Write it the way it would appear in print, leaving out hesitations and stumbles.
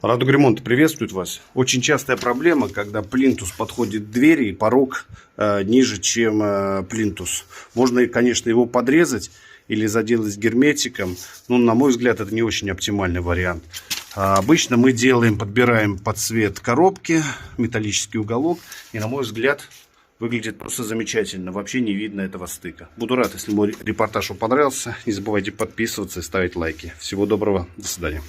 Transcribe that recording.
Радугремонт приветствует вас. Очень частая проблема, когда плинтус подходит к двери и порог ниже, чем плинтус. Можно, конечно, его подрезать или заделать герметиком, но, на мой взгляд, это не очень оптимальный вариант. Обычно мы подбираем под цвет коробки, металлический уголок, и, на мой взгляд, выглядит просто замечательно. Вообще не видно этого стыка. Буду рад, если мой репортаж вам понравился. Не забывайте подписываться и ставить лайки. Всего доброго. До свидания.